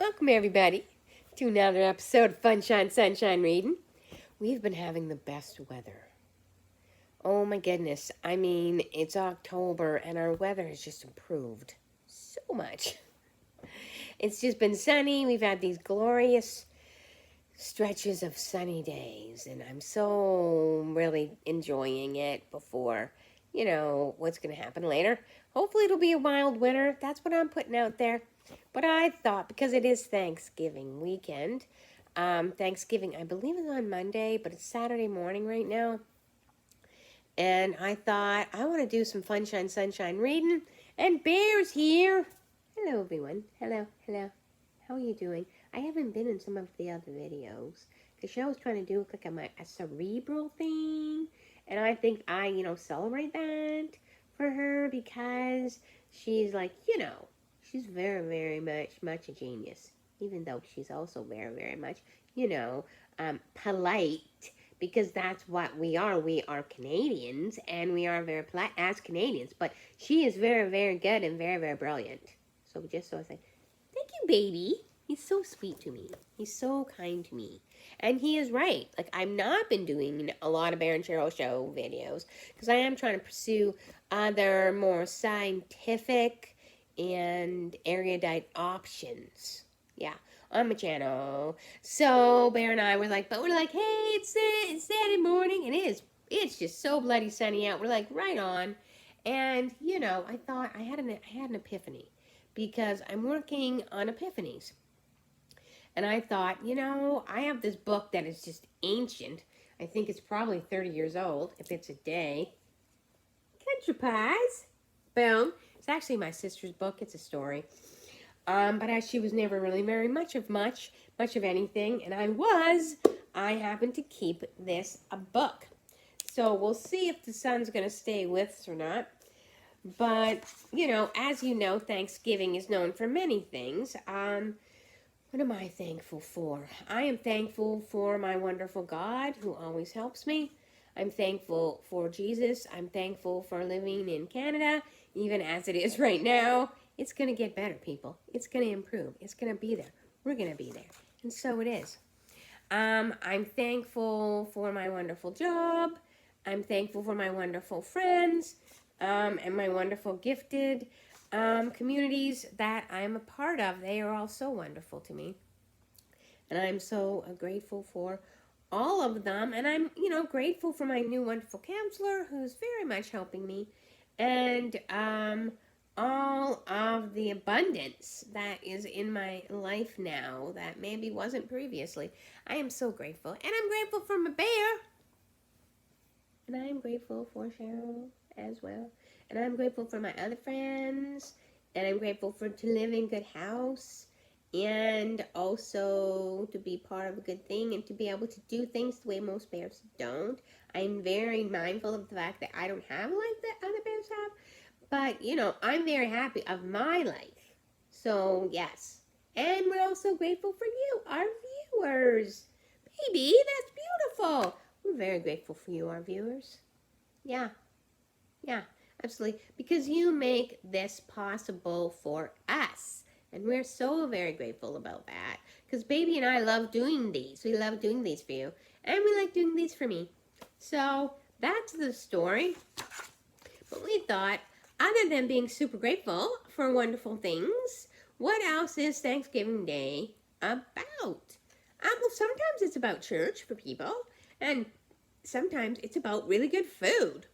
Welcome, everybody, to another episode of Funshine Sunshine Reading. We've been having the best weather. Oh my goodness. I mean, it's October and our weather has just improved so much. It's just been sunny. We've had these glorious stretches of sunny days, and I'm so really enjoying it before, what's going to happen later. Hopefully, it'll be a mild winter. That's what I'm putting out there. But I thought, because it is Thanksgiving weekend, Thanksgiving, I believe, is on Monday, but it's Saturday morning right now. And I thought, I want to do some Funshine Sunshine reading. And Bear's here. Hello, everyone. Hello, hello. How are you doing? I haven't been in some of the other videos. Because Cheryl's trying to do like a cerebral thing. And I think I, celebrate that for her because she's like, she's very, very much a genius. Even though she's also very, very much, polite. Because that's what we are. We are Canadians, and we are very polite as Canadians. But she is very, very good and very, very brilliant. So just so I say, thank you, baby. He's so sweet to me. He's so kind to me. And he is right. Like, I've not been doing a lot of Bear and Cheryl show videos because I am trying to pursue other more scientific and erudite options. Yeah, on my channel. So Bear and I were like, hey, it's Saturday morning, and it's just so bloody sunny out. We're like, right on. And I thought I had an epiphany because I'm working on epiphanies. And I thought, I have this book that is just ancient. I think it's probably 30 years old, if it's a day. Country Pies. Boom. It's actually my sister's book. It's a story. But as she was never really very much of anything, and I happened to keep this a book. So we'll see if the sun's going to stay with us or not. But, as you know, Thanksgiving is known for many things. What am I thankful for? I am thankful for my wonderful God who always helps me. I'm thankful for Jesus. I'm thankful for living in Canada, even as it is right now. It's going to get better, people. It's going to improve. It's going to be there. We're going to be there. And so it is. I'm thankful for my wonderful job. I'm thankful for my wonderful friends and my wonderful gifted communities that I'm a part of. They are all so wonderful to me. And I'm so grateful for all of them. And I'm, grateful for my new wonderful counselor who's very much helping me. And all of the abundance that is in my life now that maybe wasn't previously. I am so grateful. And I'm grateful for my bear. And I am grateful for Cheryl as well. And I'm grateful for my other friends. And I'm grateful to live in a good house. And also to be part of a good thing. And to be able to do things the way most bears don't. I'm very mindful of the fact that I don't have life that other bears have. But, I'm very happy of my life. So, yes. And we're also grateful for you, our viewers. Baby, that's beautiful. We're very grateful for you, our viewers. Yeah, absolutely. Because you make this possible for us. And we're so very grateful about that. Because baby and I love doing these. We love doing these for you. And we like doing these for me. So, that's the story. But we thought, other than being super grateful for wonderful things, what else is Thanksgiving Day about? Well, sometimes it's about church for people. And sometimes it's about really good food.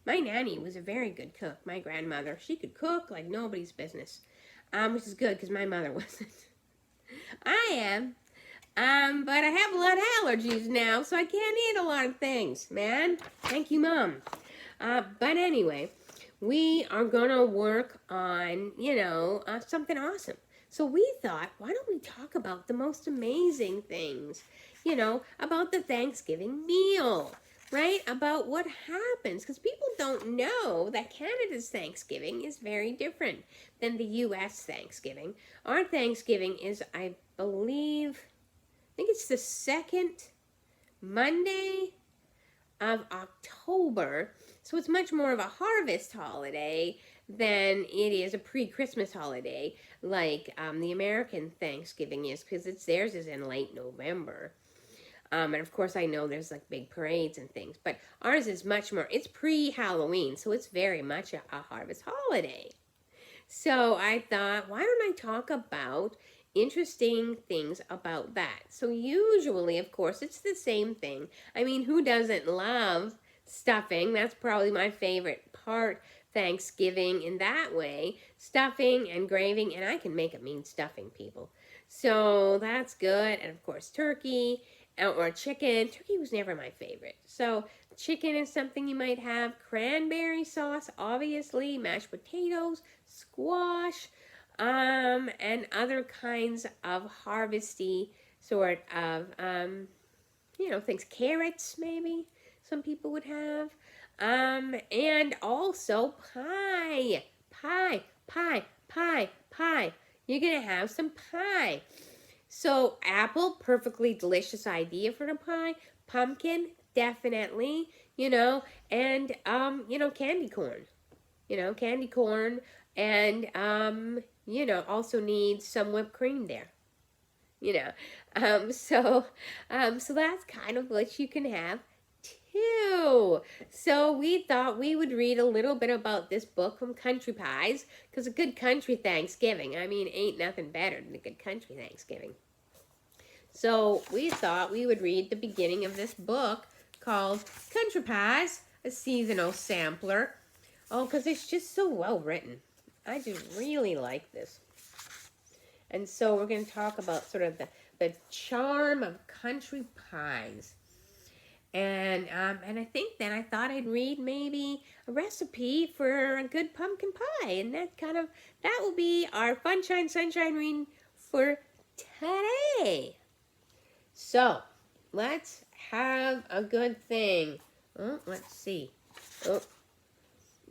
My nanny was a very good cook. My grandmother, she could cook like nobody's business, which is good because my mother wasn't. I am, but I have a lot of allergies now, so I can't eat a lot of things, man. Thank you, Mom. But anyway, we are going to work on, something awesome. So we thought, why don't we talk about the most amazing things, about the Thanksgiving meal, right? About what happens, because people don't know that Canada's Thanksgiving is very different than the U.S. Thanksgiving. Our Thanksgiving is, I think it's the second Monday of October. So it's much more of a harvest holiday than it is a pre-Christmas holiday like the American Thanksgiving is, because theirs is in late November. And of course, I know there's like big parades and things, but ours is much more, it's pre-Halloween, so it's very much a harvest holiday. So I thought, why don't I talk about interesting things about that? So usually, of course, it's the same thing. I mean, who doesn't love stuffing? That's probably my favorite part. Thanksgiving in that way, stuffing and gravy, and I can make a mean stuffing, people. So that's good. And of course, turkey or chicken. Turkey was never my favorite. So chicken is something you might have. Cranberry sauce, mashed potatoes, squash, and other kinds of harvesty sort of, things. Carrots, maybe, some people would have. And also pie. Pie. You're going to have some pie. So apple, perfectly delicious idea for the pie. Pumpkin, definitely, and, candy corn. Candy corn, and, also needs some whipped cream there. So that's kind of what you can have too. So we thought we would read a little bit about this book from Country Pies, because a good country Thanksgiving, I mean, ain't nothing better than a good country Thanksgiving. So we thought we would read the beginning of this book called Country Pies, a seasonal sampler. Oh, because it's just so well written. I just really like this. And so we're going to talk about sort of the charm of country pies. And I think then I thought I'd read maybe a recipe for a good pumpkin pie. And that will be our Sunshine reading for today. So, let's have a good thing. Oh, let's see. Oh,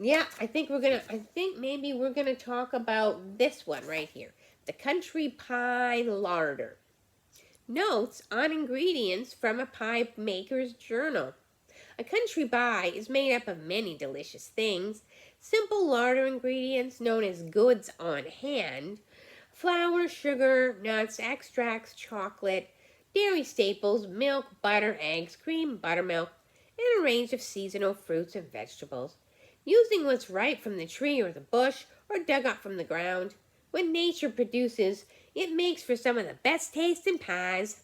yeah, I think maybe we're gonna talk about this one right here. The Country Pie Larder. Notes on ingredients from a pie maker's journal. A country pie is made up of many delicious things. Simple larder ingredients known as goods on hand. Flour, sugar, nuts, extracts, chocolate, dairy staples, milk, butter, eggs, cream, buttermilk, and a range of seasonal fruits and vegetables. Using what's ripe from the tree or the bush or dug up from the ground. When nature produces, it makes for some of the best tasting pies.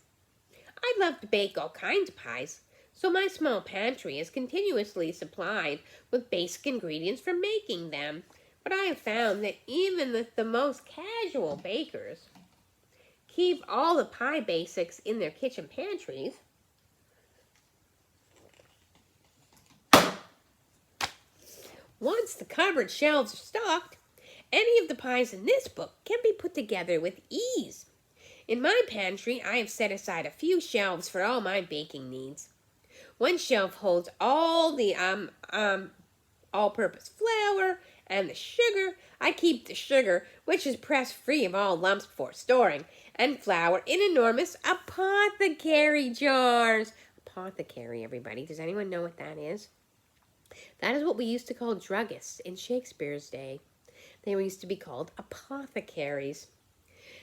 I love to bake all kinds of pies, so my small pantry is continuously supplied with basic ingredients for making them. But I have found that even the most casual bakers keep all the pie basics in their kitchen pantries. Once the cupboard shelves are stocked, any of the pies in this book can be put together with ease. In my pantry, I have set aside a few shelves for all my baking needs. One shelf holds all the all-purpose flour and the sugar. I keep the sugar, which is pressed free of all lumps before storing, and flour in enormous apothecary jars. Apothecary, everybody. Does anyone know what that is? That is what we used to call druggists in Shakespeare's day. They used to be called apothecaries.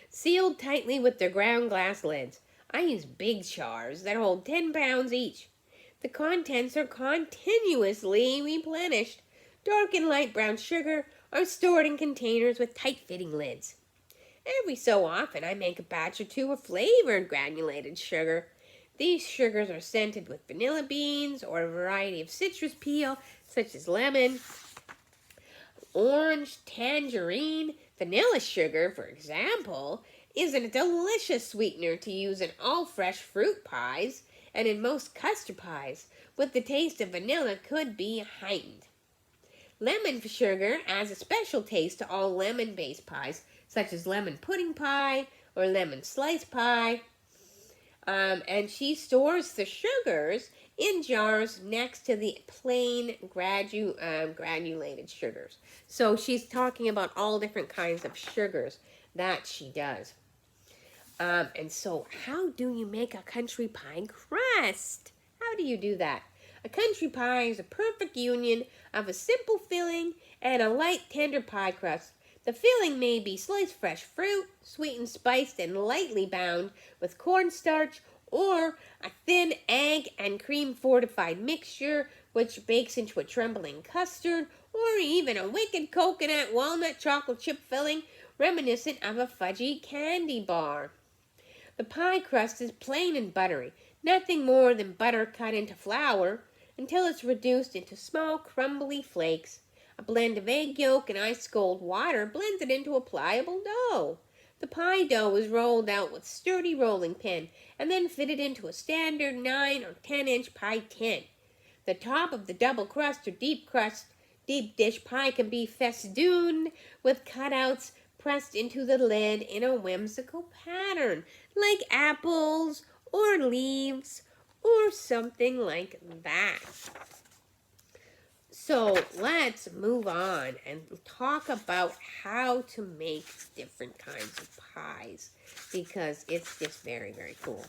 Sealed tightly with their ground glass lids. I use big jars that hold 10 pounds each. The contents are continuously replenished. Dark and light brown sugar are stored in containers with tight-fitting lids. Every so often, I make a batch or two of flavored granulated sugar. These sugars are scented with vanilla beans or a variety of citrus peel, such as lemon, orange, tangerine. Vanilla sugar, for example, is a delicious sweetener to use in all fresh fruit pies and in most custard pies, with the taste of vanilla could be heightened. Lemon sugar adds a special taste to all lemon-based pies, such as lemon pudding pie or lemon slice pie. And she stores the sugars in jars next to the plain granulated sugars. So she's talking about all different kinds of sugars that she does. And so how do you make a country pie crust? How do you do that? A country pie is a perfect union of a simple filling and a light, tender pie crust. The filling may be sliced fresh fruit, sweet and spiced and lightly bound with cornstarch, or a thin egg and cream fortified mixture which bakes into a trembling custard, or even a wicked coconut walnut chocolate chip filling reminiscent of a fudgy candy bar. The pie crust is plain and buttery, nothing more than butter cut into flour until it's reduced into small crumbly flakes. A blend of egg yolk and ice cold water blends it into a pliable dough. The pie dough is rolled out with sturdy rolling pin and then fitted into a standard 9 or 10-inch pie tin. The top of the double crust or deep dish pie can be festooned with cutouts pressed into the lid in a whimsical pattern, like apples or leaves or something like that. So let's move on and talk about how to make different kinds of pies, because it's just very, very cool.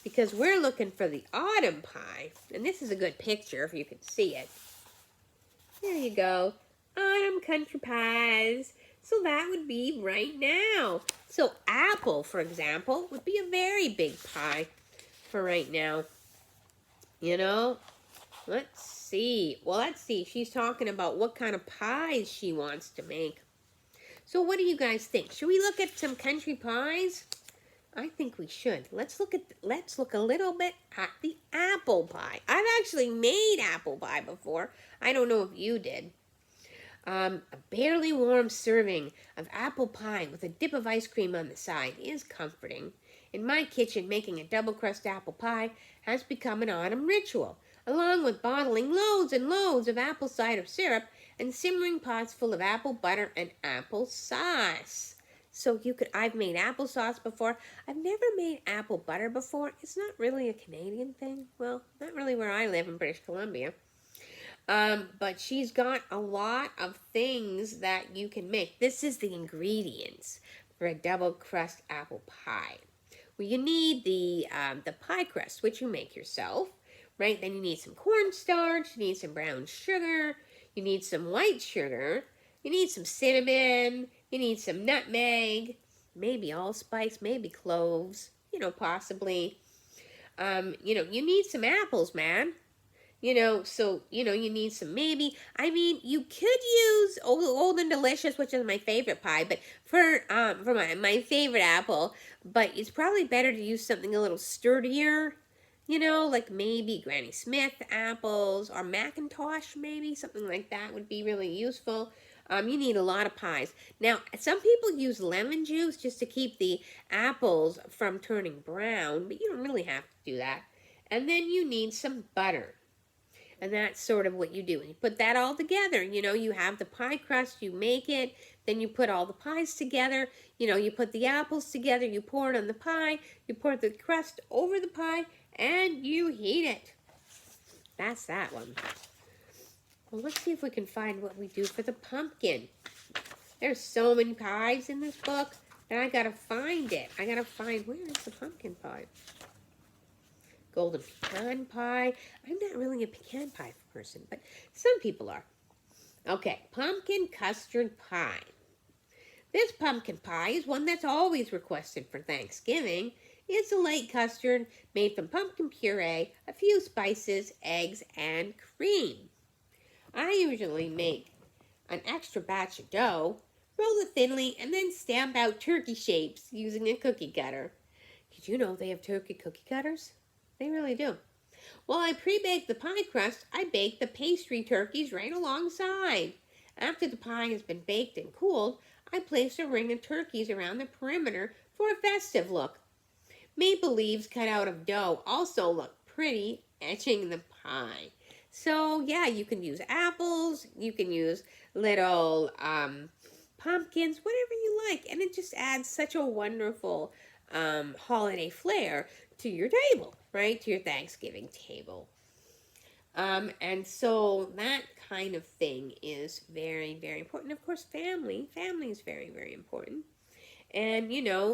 Because we're looking for the autumn pie, and this is a good picture if you can see it. There you go, autumn country pies. So that would be right now. So apple, for example, would be a very big pie for right now. You know, let's see. Well, let's see. She's talking about what kind of pies she wants to make. So what do you guys think? Should we look at some country pies? I think we should. Let's look a little bit at the apple pie. I've actually made apple pie before. I don't know if you did. A barely warm serving of apple pie with a dip of ice cream on the side is comforting. In my kitchen, making a double crust apple pie has become an autumn ritual, along with bottling loads and loads of apple cider syrup and simmering pots full of apple butter and apple sauce. So I've made applesauce before. I've never made apple butter before. It's not really a Canadian thing. Well, not really where I live in British Columbia. But she's got a lot of things that you can make. This is the ingredients for a double crust apple pie. Well, you need the pie crust, which you make yourself, right? Then you need some cornstarch, you need some brown sugar, you need some white sugar, you need some cinnamon, you need some nutmeg, maybe allspice, maybe cloves, possibly. You need some apples, man. So, you need some you could use Old and Delicious, which is my favorite pie, but for my favorite apple, but it's probably better to use something a little sturdier, like maybe Granny Smith apples or Macintosh, maybe something like that would be really useful. You need a lot of pies. Now, some people use lemon juice just to keep the apples from turning brown, but you don't really have to do that. And then you need some butter. And that's sort of what you do. And you put that all together. You have the pie crust, you make it, then you put all the pies together. You put the apples together, you pour it on the pie, you pour the crust over the pie, and you heat it. That's that one. Well, let's see if we can find what we do for the pumpkin. There's so many pies in this book that I gotta find it. I gotta find, where is the pumpkin pie? Golden pecan pie. I'm not really a pecan pie person, but some people are. Okay, pumpkin custard pie. This pumpkin pie is one that's always requested for Thanksgiving. It's a light custard made from pumpkin puree, a few spices, eggs, and cream. I usually make an extra batch of dough, roll it thinly, and then stamp out turkey shapes using a cookie cutter. Did you know they have turkey cookie cutters? They really do. While I pre-bake the pie crust, I bake the pastry turkeys right alongside. After the pie has been baked and cooled, I place a ring of turkeys around the perimeter for a festive look. Maple leaves cut out of dough also look pretty, etching the pie. So yeah, you can use apples, you can use little pumpkins, whatever you like, and it just adds such a wonderful holiday flair to your table, right? To your Thanksgiving table. And so that kind of thing is very, very important. Of course, family is very, very important. And,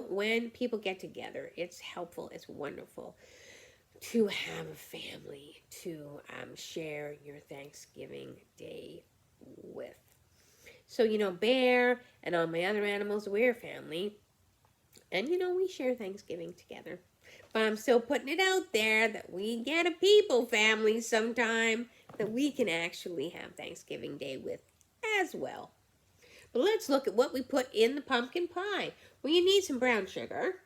when people get together, it's helpful, it's wonderful to have a family to share your Thanksgiving day with. So, Bear and all my other animals, we're family. And, we share Thanksgiving together. But I'm still putting it out there that we get a people family sometime that we can actually have Thanksgiving Day with as well. But let's look at what we put in the pumpkin pie. Well, you need some brown sugar.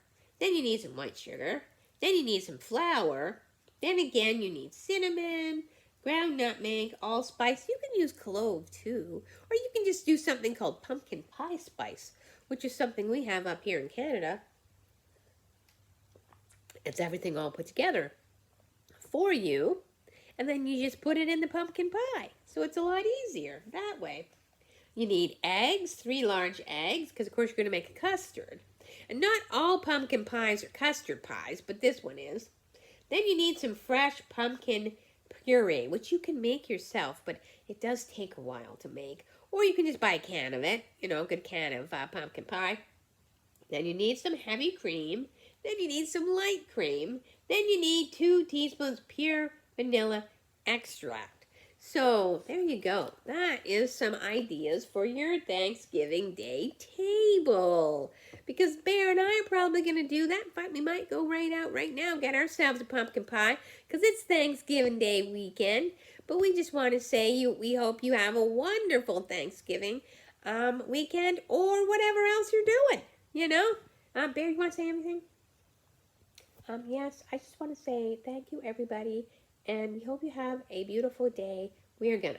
Then you need some white sugar. Then you need some flour. Then again, you need cinnamon, ground nutmeg, allspice. You can use clove too. Or you can just do something called pumpkin pie spice, which is something we have up here in Canada. It's everything all put together for you. And then you just put it in the pumpkin pie. So it's a lot easier that way. You need eggs, 3 large eggs, because of course you're going to make a custard. And not all pumpkin pies are custard pies, but this one is. Then you need some fresh pumpkin puree, which you can make yourself, but it does take a while to make. Or you can just buy a can of it, a good can of pumpkin pie. Then you need some heavy cream. Then you need some light cream. Then you need 2 teaspoons pure vanilla extract. So, there you go. That is some ideas for your Thanksgiving Day table. Because Bear and I are probably going to do that. In fact, we might go right out right now, get ourselves a pumpkin pie, because it's Thanksgiving Day weekend. But we just want to say we hope you have a wonderful Thanksgiving weekend or whatever else you're doing, Bear, you want to say anything? Yes, I just want to say thank you, everybody. And we hope you have a beautiful day. We're gonna.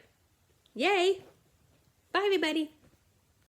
Yay! Bye, everybody.